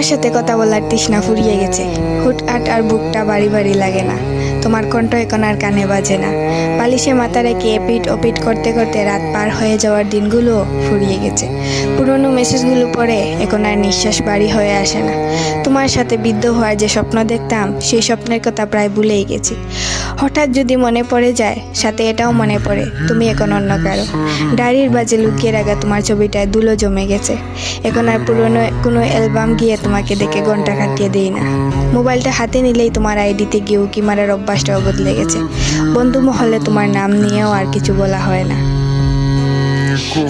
তোমার সাথে কথা বলার তৃষ্ণা ফুরিয়ে গেছে। হুটহাট আর বুকটা বাড়ি বাড়ি লাগে না। তোমার কণ্ঠ এখন আর কানে বাজে না। বালিশে মাথা রেখে এপিট ওপিট করতে করতে রাত পার হয়ে যাওয়ার দিনগুলো ফুরিয়ে গেছে। পুরনো মেসেজগুলো পড়ে এখন আর নিঃশ্বাস বাড়ি হয়ে আসে না। তোমার সাথে বিদ্ধ হওয়ার যে স্বপ্ন দেখতাম, সেই স্বপ্নের কথা প্রায় ভুলেই গেছি। হঠাৎ যদি মনে পড়ে যায়, সাথে এটাও মনে পড়ে তুমি এখন অন্য কারো। ডায়েরির বাজে লুকিয়ে রাখা তোমার ছবিটায় ধুলো জমে গেছে। এখন আর পুরনো কোনো অ্যালবাম গিয়ে তোমাকে দেখে ঘন্টা কাটিয়ে দেই না। মোবাইলটা হাতে নিলেই তোমার আইডিতে গিয়ে উকি মারার অভ্যাসটাও বদলে গেছে। বন্ধু মহলে তোমার নাম নিয়েও আর কিছু বলা হয় না।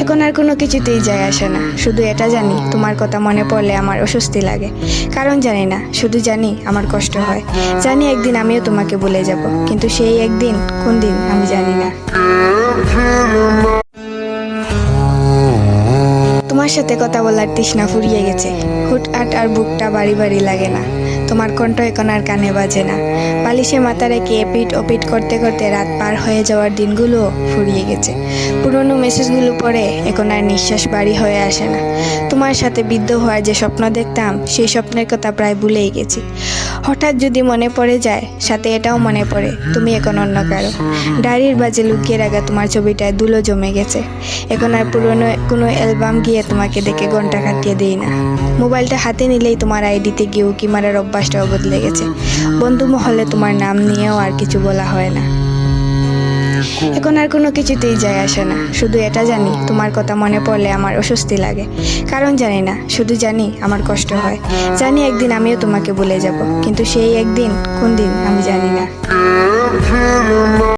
এখন আর কোনো কিছুতেই যায় আসে না। শুধু এটা জানি, তোমার কথা মনে পড়লে আমার অস্বস্তি লাগে। কারণ জানি না, শুধু জানি আমার কষ্ট হয়। জানি একদিন আমিও তোমাকে ভুলে যাব, কিন্তু সেই একদিন কোন দিন আমি জানি না। তোমার সাথে কথা বলার তৃষ্ণা ফুরিয়ে গেছে। হুটহাট আর বুকটা বাড়ি বাড়ি লাগে না। তোমার কণ্ঠ এখন আর কানে বাজে না। বালিশে মাথা রেখে এপিট ওপিট করতে করতে রাত পার হয়ে যাওয়ার দিনগুলো ফুরিয়ে গেছে। পুরনো মেসেজগুলো পড়ে এখন আর নিঃশ্বাস বাড়ি হয়ে আসে না। তোমার সাথে বিদ্ধ হওয়ার যে স্বপ্ন দেখতাম, সেই স্বপ্নের কথা প্রায় ভুলেই গেছি। হঠাৎ যদি মনে পড়ে যায়, সাথে এটাও মনে পড়ে তুমি এখন অন্য কারো। ডায়েরির বাজে লুকিয়ে রাখা তোমার ছবিটায় ধুলো জমে গেছে। এখন আর পুরনো কোনো অ্যালবাম গিয়ে তোমাকে দেখে ঘন্টা কাটিয়ে দেই না। মোবাইলটা হাতে নিলেই তোমার আইডিতে গিয়ে উকি মারার অভ্যাসটাও বদলে গেছে। বন্ধু মহলে তোমার নাম নিয়েও আর কিছু বলা হয় না। এখন আর কোনো কিছুতেই যায় আসে না। শুধু এটা জানি, তোমার কথা মনে পড়লে আমার অস্বস্তি লাগে। কারণ জানি না, শুধু জানি আমার কষ্ট হয়। জানি একদিন আমিও তোমাকে ভুলে যাব, কিন্তু সেই একদিন কোন দিন আমি জানি না।